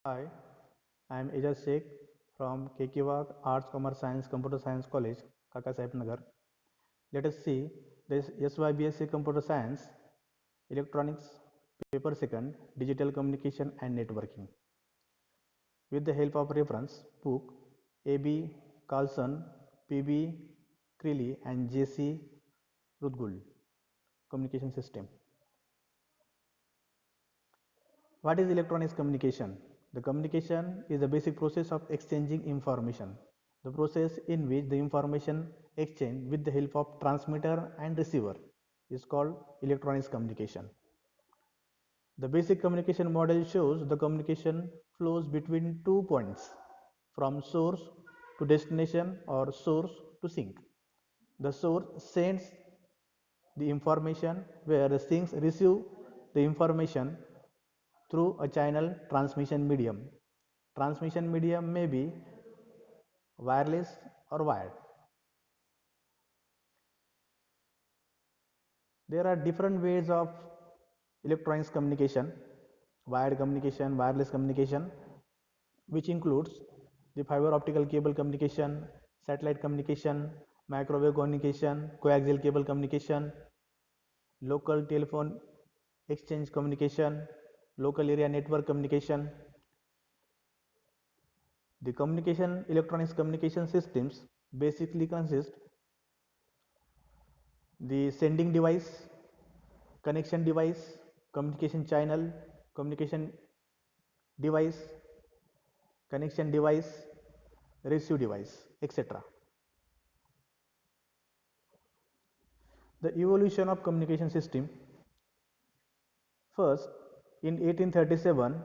Hi, I am Ejaz Sheikh from KKWAG Arts, Commerce Science, Computer Science College, Kaka Sahib Nagar. Let us see this SYBSc Computer Science, Electronics, Paper Second, Digital Communication and Networking. With the help of reference book A.B. Carlson, P.B. Creeley and J.C. Rudgul, Communication System. What is electronics communication? The communication is the basic process of exchanging information. The process in which the information exchanged with the help of transmitter and receiver is called electronics communication. The basic communication model shows the communication flows between 2 points from source to destination or source to sink. The source sends the information where the sinks receive the information through a channel transmission medium. Transmission medium may be wireless or wired. There are different ways of electronics communication: wired communication, wireless communication, which includes the fiber optical cable communication, satellite communication, microwave communication, coaxial cable communication, local telephone exchange communication, local area network communication. The communication electronics communication systems basically consist the sending device, connection device, communication channel, communication device, connection device, receive device, etc. The evolution of communication system. First, in 1837,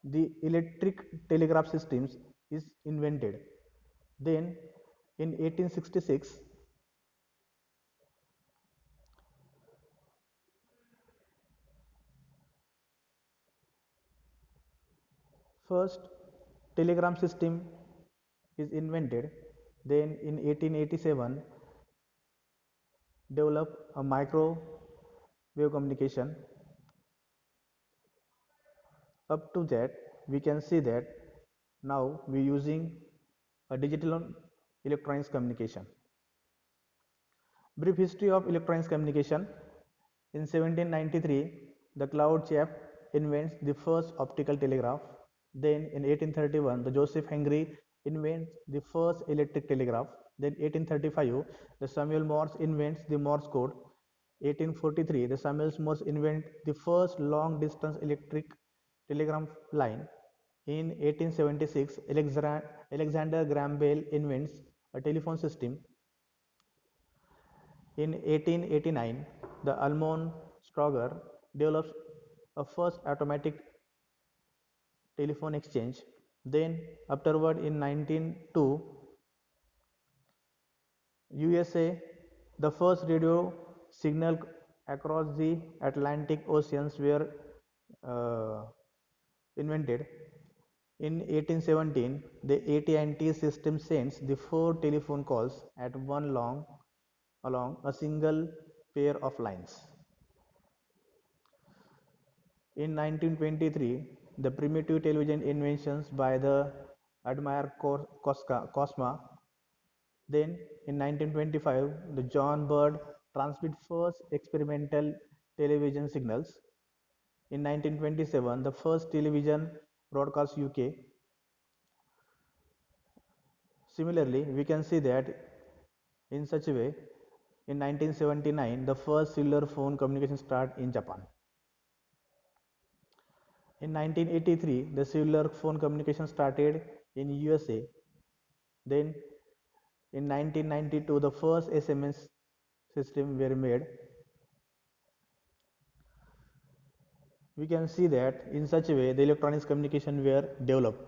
the electric telegraph systems is invented. Then, in 1866, first telegram system is invented. Then, in 1887, develop a microwave communication. Up to that, we can see that now we are using a digital electronics communication. Brief history of electronics communication. In 1793, the Claude Chappe invents the first optical telegraph. Then in 1831, the Joseph Henry invents the first electric telegraph. Then 1835, the Samuel Morse invents the Morse code. 1843, the Samuel Morse invents the first long distance electric telegraph line. In 1876, Alexander Graham Bell invents a telephone system. In 1889, the Almon Strauger develops a first automatic telephone exchange. Then, afterward, in 1902, USA, the first radio signal across the Atlantic Oceans were uh, invented. In 1817, the AT&T system sends the 4 telephone calls at one long along a single pair of lines. In 1923, the primitive television inventions by the Admire Cosma. Then, in 1925, the John Bird transmit first experimental television signals. In 1927, the first television broadcast UK. Similarly, we can see that in such a way, in 1979, the first cellular phone communication start in Japan. In 1983, the cellular phone communication started in USA. Then in 1992, the first SMS system were made. We can see that in such a way the electronics communication were developed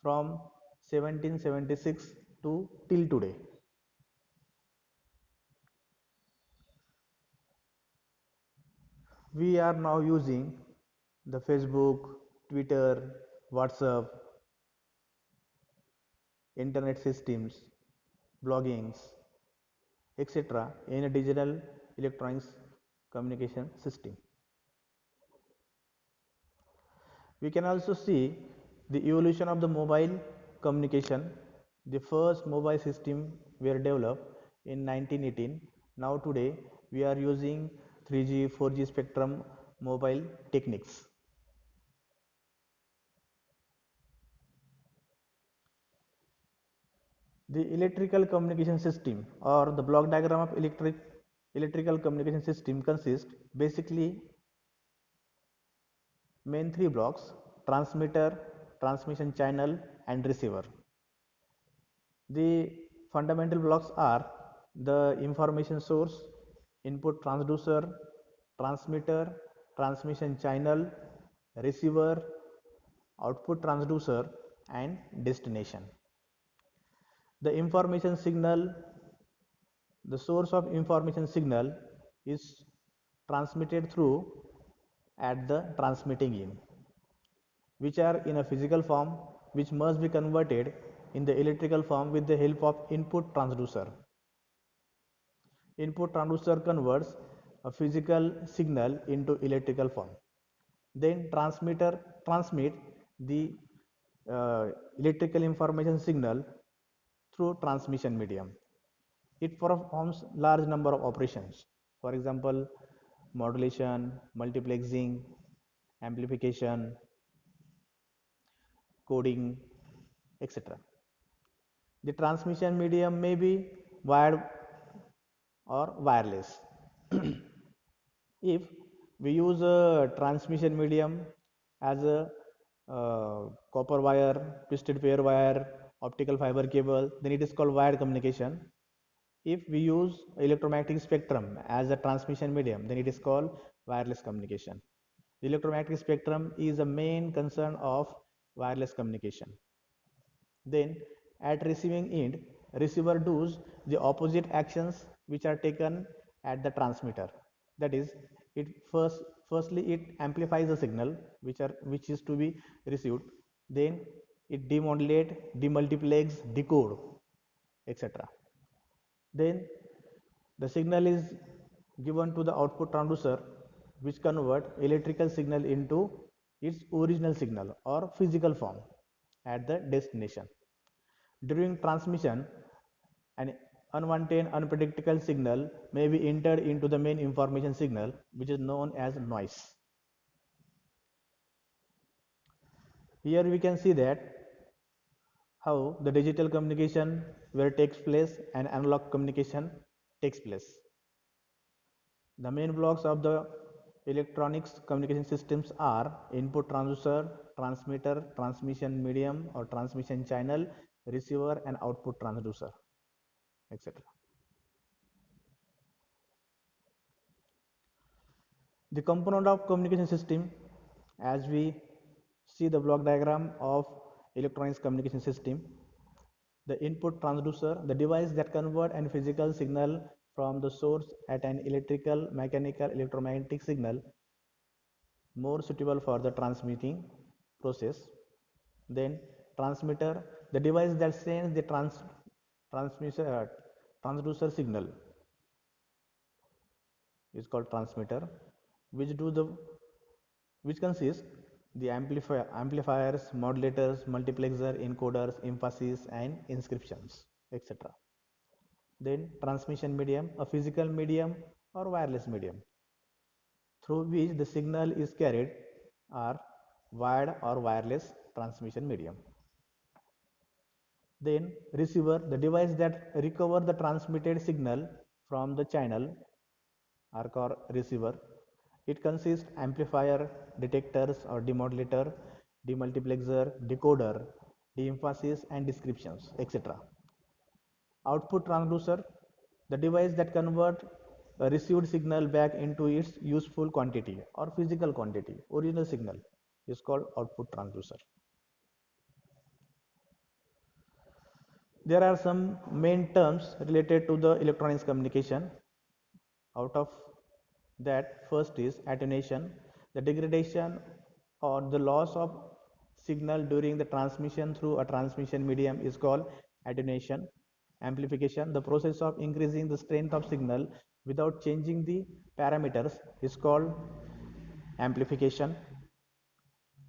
from 1776 to till today. We are now using the Facebook, Twitter, WhatsApp, internet systems, bloggings, etc. in a digital electronics communication system. We can also see The evolution of the mobile communication. The first mobile system were developed in 1918. Now today we are using 3G 4G spectrum mobile techniques. The electrical communication system or the block diagram of electrical communication system consists basically main three blocks: transmitter, transmission channel and receiver. The fundamental blocks are the information source, input transducer, transmitter, transmission channel, receiver, output transducer and destination. The information signal, the source of information signal is transmitted through at the transmitting end, which are in a physical form, which must be converted in the electrical form with the help of input transducer. Input transducer converts a physical signal into electrical form. Then transmitter transmit the electrical information signal through transmission medium. It performs large number of operations. For example, modulation, multiplexing, amplification, coding, etc. The transmission medium may be wired or wireless. If we use a transmission medium as a copper wire, twisted pair wire, optical fiber cable, then it is called wired communication. If we use electromagnetic spectrum as a transmission medium, then it is called wireless communication. The electromagnetic spectrum is the main concern of wireless communication. Then at receiving end, receiver does the opposite actions which are taken at the transmitter. That is, it firstly it amplifies the signal which is to be received. Then it demodulate, demultiplex, decode, etc. Then the signal is given to the output transducer, which convert electrical signal into its original signal or physical form at the destination. During transmission, an unwanted, unpredictable signal may be entered into the main information signal, which is known as noise. Here we can see that how the digital communication where takes place and analog communication takes place. The main blocks of the electronics communication systems are input transducer, transmitter, transmission medium or transmission channel, receiver and output transducer, etc. The component of communication system, as we see the block diagram of electronics communication system, the input transducer, the device that convert an physical signal from the source at an electrical, mechanical, electromagnetic signal more suitable for the transmitting process. Then transmitter, the device that sends the transmission transducer signal is called transmitter, which do the which consists the amplifiers, modulators, multiplexer, encoders, emphasis and inscriptions, etc. Then transmission medium, a physical medium or wireless medium through which the signal is carried, are wired or wireless transmission medium. Then receiver, the device that recover the transmitted signal from the channel are called receiver. It consists amplifier, detectors or demodulator, demultiplexer, decoder, de-emphasis and descriptions, etc. Output transducer, the device that convert a received signal back into its useful quantity or physical quantity, original signal, is called output transducer. There are some main terms related to the electronics communication. Out of that, first is attenuation, the degradation or the loss of signal during the transmission through a transmission medium is called attenuation. Amplification, the process of increasing the strength of signal without changing the parameters is called amplification.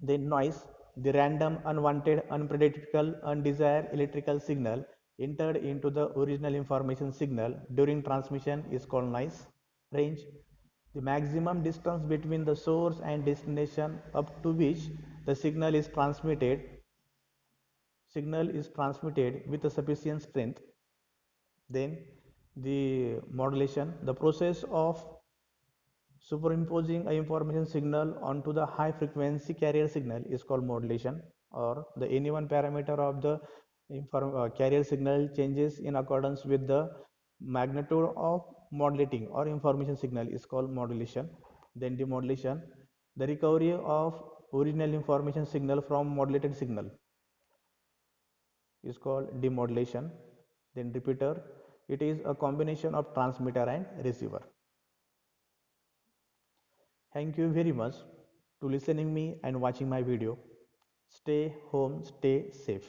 Then noise, The random, unwanted, unpredictable, undesired electrical signal entered into the original information signal during transmission is called noise. Range: the maximum distance between the source and destination up to which the signal is transmitted with a sufficient strength. Then the modulation, the process of superimposing a information signal onto the high frequency carrier signal is called modulation, or the any one parameter of the carrier signal changes in accordance with the magnitude of modulating or information signal is called modulation. Then demodulation, the recovery of original information signal from modulated signal is called demodulation. Then repeater, it is a combination of transmitter and receiver. Thank you very much to listening me and watching my video. Stay home, stay safe.